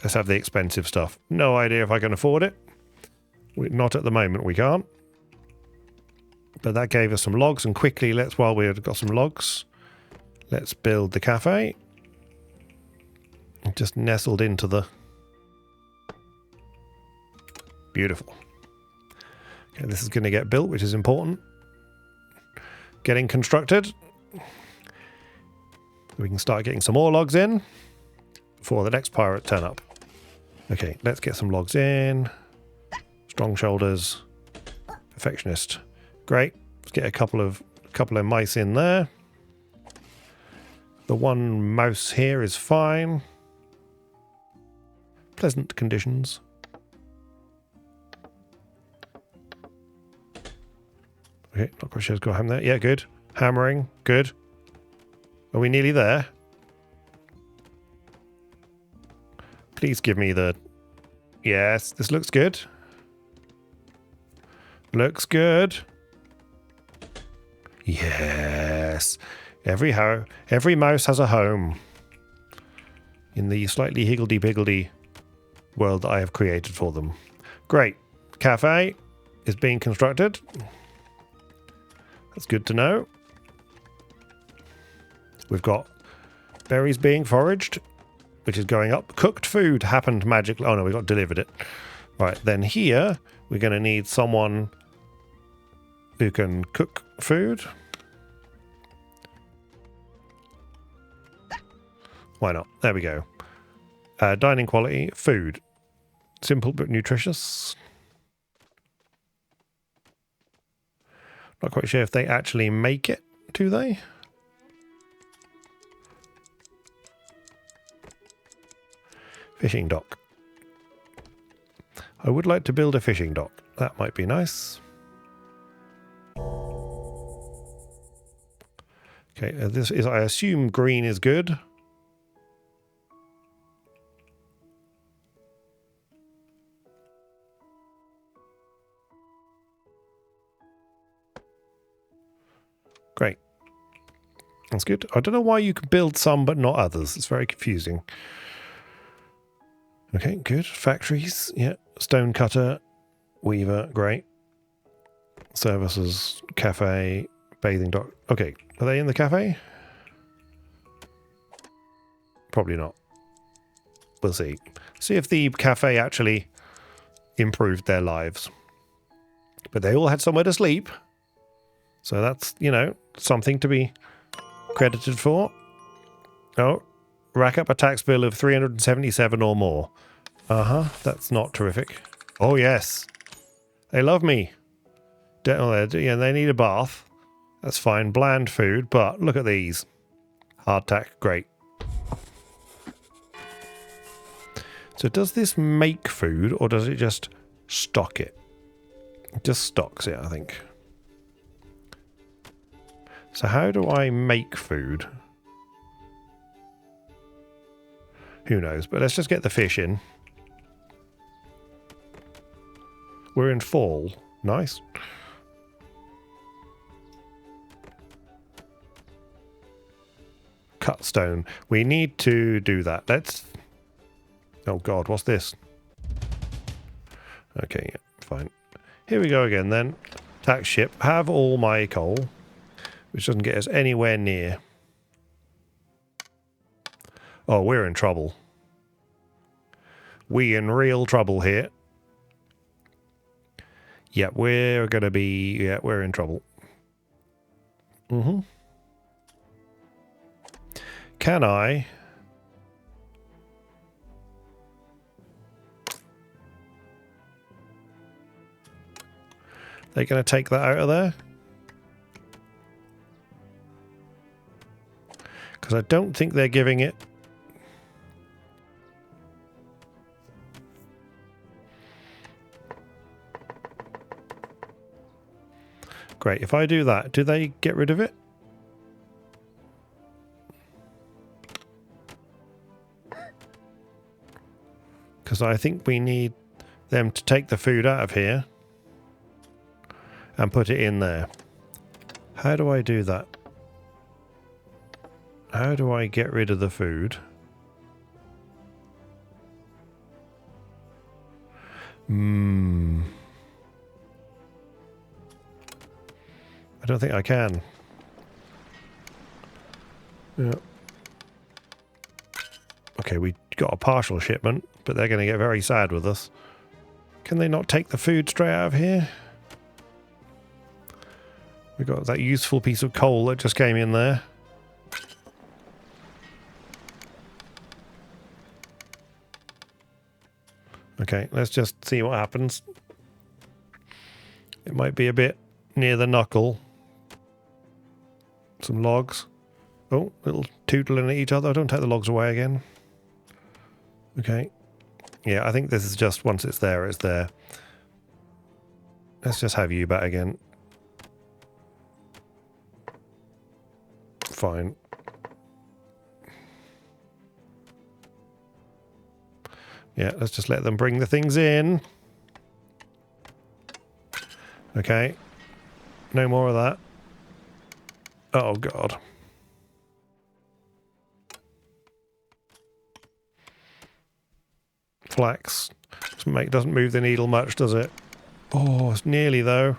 Let's have the expensive stuff. No idea if I can afford it. Not at the moment, we can't. But that gave us some logs, and quickly, while we've got some logs, let's build the cafe. Just nestled into the... Beautiful. Okay, this is going to get built, which is important. Getting constructed. We can start getting some more logs in before the next pirate turn up. Okay, let's get some logs in. Strong shoulders. Perfectionist. Great. Let's get a couple of mice in there. The one mouse here is fine. Pleasant conditions. Okay, not quite sure it's got a ham there. Yeah, good. Hammering. Good. Are we nearly there? Please give me the... Yes, this looks good. Looks good. Yes. Every mouse has a home. In the slightly higgledy-piggledy world that I have created for them. Great. Cafe is being constructed. That's good to know. We've got berries being foraged, which is going up. Cooked food happened magically. Oh no, we got delivered it. Right, then here we're going to need someone who can cook food. Why not? There we go. Dining quality, food. Simple but nutritious. Not quite sure if they actually make it, do they? Fishing dock. I would like to build a fishing dock. That might be nice. Okay, this is, I assume green is good. Great. That's good. I don't know why you can build some but not others. It's very confusing. Okay, good. Factories, yeah. Stone cutter, weaver, great. Services, cafe, bathing dock. Okay, are they in the cafe? Probably not. We'll see. See if the cafe actually improved their lives. But they all had somewhere to sleep. So that's, you know, something to be credited for. Oh, rack up a tax bill of 377 or more. That's not terrific. Oh, yes. They love me. Yeah, they need a bath. That's fine. Bland food, but look at these. Hardtack, great. So does this make food, or does it just stock it? It just stocks it, I think. So how do I make food? Who knows, but let's just get the fish in. We're in fall. Nice. Cut stone. We need to do that. Let's... Oh god, what's this? Okay, yeah, fine. Here we go again then. Tax ship. Have all my coal. Which doesn't get us anywhere near. Oh, we're in trouble. We in real trouble here. Yeah, we're gonna be... Yeah, we're in trouble. Can I... They're gonna take that out of there? Because I don't think they're giving it... Great, if I do that, do they get rid of it? Because I think we need them to take the food out of here and put it in there. How do I do that? How do I get rid of the food? I don't think I can. Yeah. Okay, we got a partial shipment, but they're going to get very sad with us. Can they not take the food straight out of here? We got that useful piece of coal that just came in there. Okay, let's just see what happens. It might be a bit near the knuckle. Some logs. Oh, little tootling at each other. Don't take the logs away again. Okay. Yeah, I think this is just once it's there, it's there. Let's just have you back again. Fine. Yeah, let's just let them bring the things in. Okay. No more of that. Oh, God. Flax. Doesn't move the needle much, does it? Oh, it's nearly, though.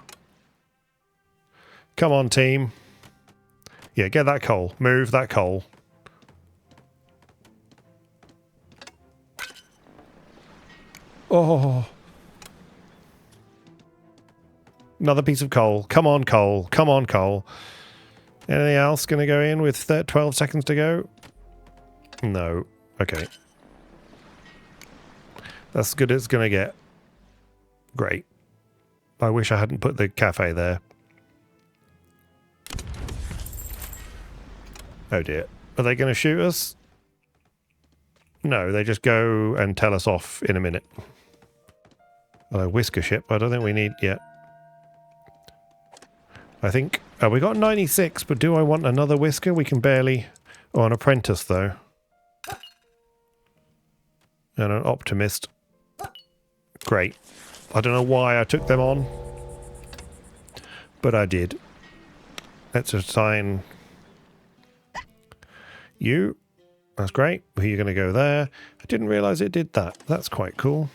Come on, team. Yeah, get that coal. Move that coal. Oh. Another piece of coal. Come on, coal. Come on, coal. Anything else going to go in with 12 seconds to go? No. Okay. That's as good as it's going to get. Great. I wish I hadn't put the cafe there. Oh dear. Are they going to shoot us? No, they just go and tell us off in a minute. A whisker ship. I don't think we need yet. I think... Oh, we got 96, but do I want another whisker? We can barely... Oh, an apprentice, though. And an optimist. Great. I don't know why I took them on. But I did. Let's assign... You. That's great. You're going to go there. I didn't realise it did that. That's quite cool.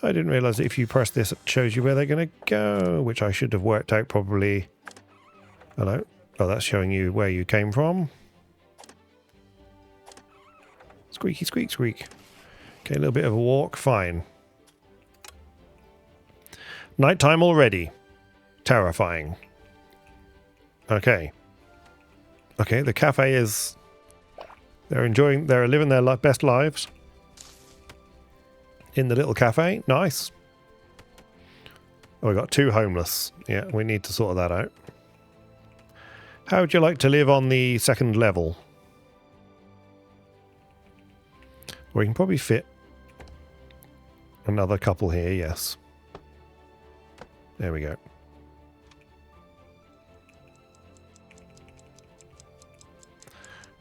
I didn't realise that if you press this, it shows you where they're going to go, which I should have worked out probably. Hello? Oh, that's showing you where you came from. Squeaky, squeak, squeak. Okay, a little bit of a walk. Fine. Nighttime already. Terrifying. Okay. Okay, the cafe is... They're living their best lives. In the little cafe. Nice. Oh, we got 2 homeless. Yeah, we need to sort that out. How would you like to live on the 2nd level? We can probably fit another couple here, yes. There we go.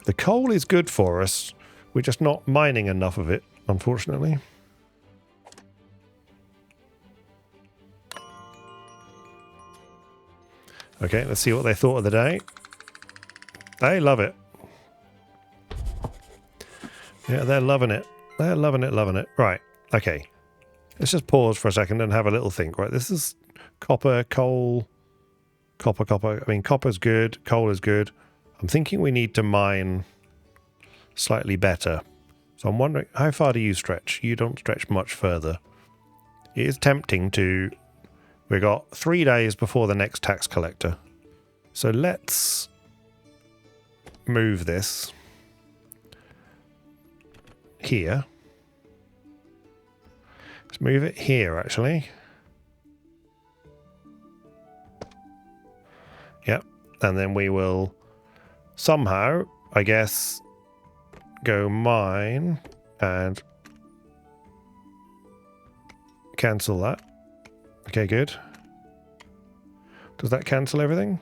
The coal is good for us. We're just not mining enough of it, unfortunately. Okay, let's see what they thought of the day. They love it. Yeah, they're loving it. They're loving it, loving it. Right, okay. Let's just pause for a second and have a little think. Right, this is copper, coal, copper. I mean, copper's good, coal is good. I'm thinking we need to mine slightly better. So I'm wondering, how far do you stretch? You don't stretch much further. It is tempting to... We got 3 days before the next tax collector. So let's move this here. Let's move it here, actually. Yep. And then we will somehow, I guess, go mine and cancel that. Okay, good. Does that cancel everything?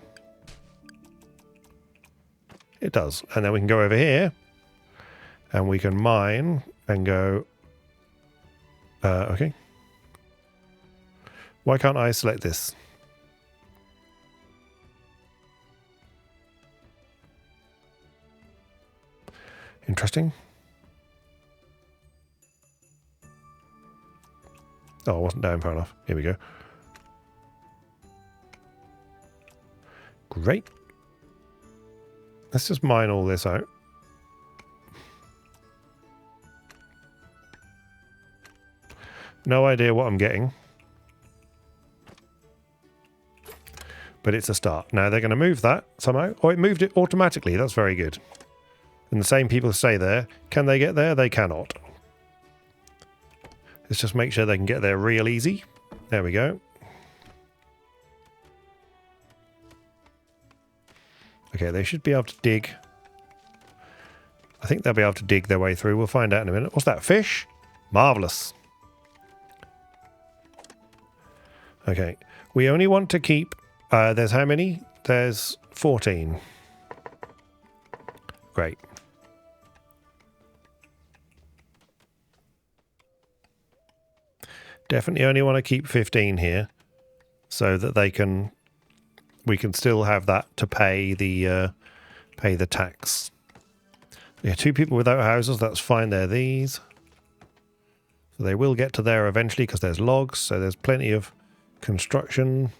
It does. And then we can go over here And we can mine and go... okay. Why can't I select this? Interesting. Oh, I wasn't down far enough. Here we go. Great. Let's just mine all this out. No idea what I'm getting. But it's a start. Now they're going to move that somehow. Oh, it moved it automatically. That's very good. And the same people stay there. Can they get there? They cannot. Let's just make sure they can get there real easy. There we go. Okay, they should be able to dig. I think they'll be able to dig their way through. We'll find out in a minute. What's that? Fish? Marvellous. Okay. We only want to keep... there's how many? There's 14. Great. Definitely only want to keep 15 here so that they can... we can still have that to pay the tax. Yeah, 2 people without houses, that's fine. They're these. So they will get to there eventually because there's logs, so there's plenty of construction.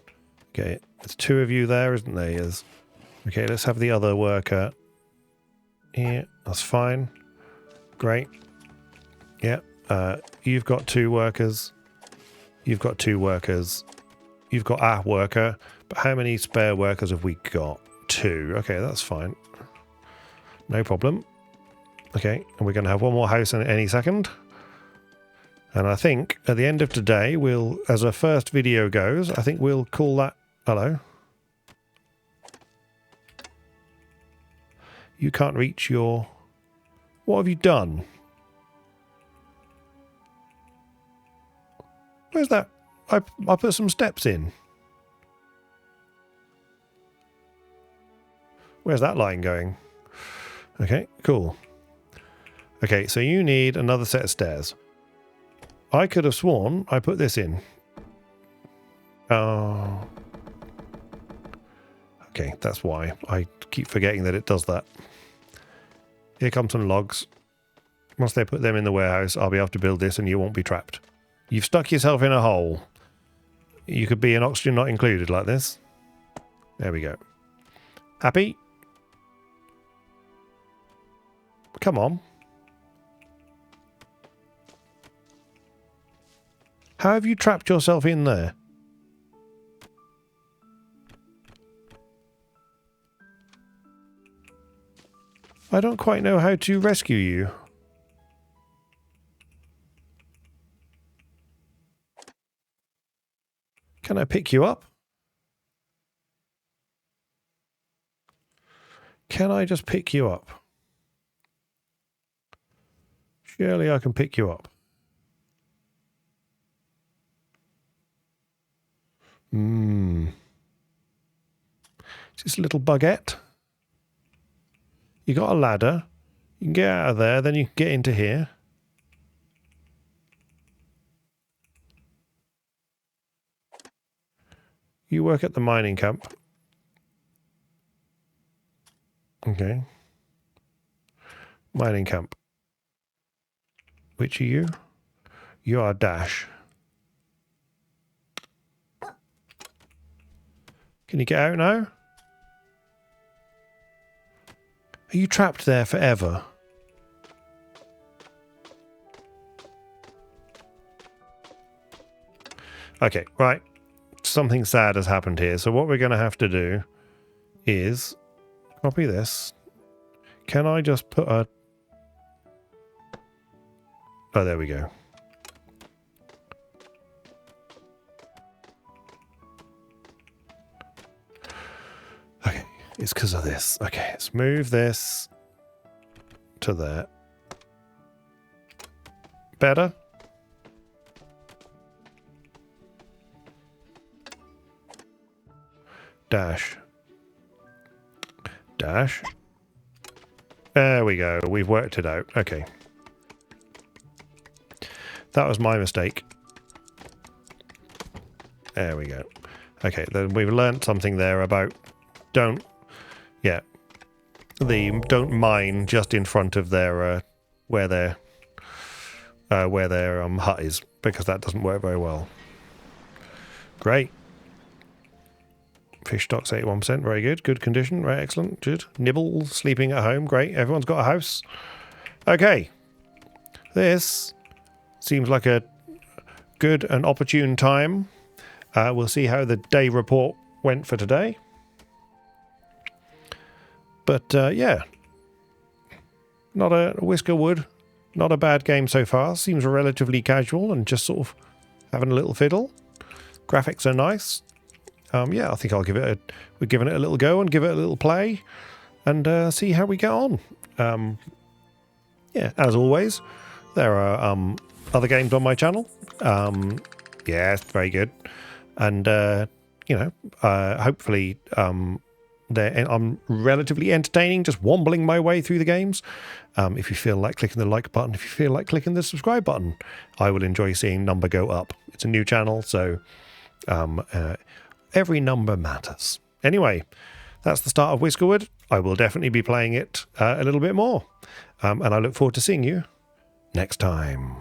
Okay, there's 2 of you there, isn't there? Yes. Okay, let's have the other worker. Yeah, that's fine. Great. Yeah, you've got 2 workers. You've got 2 workers. You've got a worker. But how many spare workers have we got? 2. Okay, that's fine. No problem. Okay, and we're going to have one more house in any second. And I think at the end of today, we'll, as our first video goes, I think we'll call that... Hello? You can't reach your... What have you done? Where's that? I put some steps in. Where's that line going? Okay, cool. Okay, so you need another set of stairs. I could have sworn I put this in. Oh. Okay, that's why. I keep forgetting that it does that. Here come some logs. Once they put them in the warehouse, I'll be able to build this and you won't be trapped. You've stuck yourself in a hole. You could be an oxygen not included like this. There we go. Happy? Come on. How have you trapped yourself in there? I don't quite know how to rescue you. Can I pick you up? Can I just pick you up? Surely I can pick you up. Just a little baguette. You got a ladder. You can get out of there, then you can get into here. You work at the mining camp. Okay. Mining camp. Which are you? You are Dash. Can you get out now? Are you trapped there forever? Okay, right. Something sad has happened here. So what we're going to have to do is copy this. Can I just put a... Oh, there we go. Okay, it's because of this. Okay, let's move this to there. Better? Dash. Dash. There we go. We've worked it out. Okay. That was my mistake. There we go. Okay, then we've learnt something there about don't mine just in front of their where their hut is, because that doesn't work very well. Great. Fish stocks 81%, very good. Good condition, very excellent. Good. Nibble, sleeping at home, great. Everyone's got a house. Okay. This seems like a good and opportune time. We'll see how the day report went for today. But yeah, not a Whiskerwood, not a bad game so far. Seems relatively casual and just sort of having a little fiddle. Graphics are nice. Yeah, I think I'll give it we're giving it a little go and give it a little play and see how we get on. Yeah, as always, there are other games on my channel. Yeah, very good. And, you know, hopefully I'm relatively entertaining, just wombling my way through the games. If you feel like clicking the like button, if you feel like clicking the subscribe button, I will enjoy seeing number go up. It's a new channel, so every number matters. Anyway, that's the start of Whiskerwood. I will definitely be playing it a little bit more. And I look forward to seeing you next time.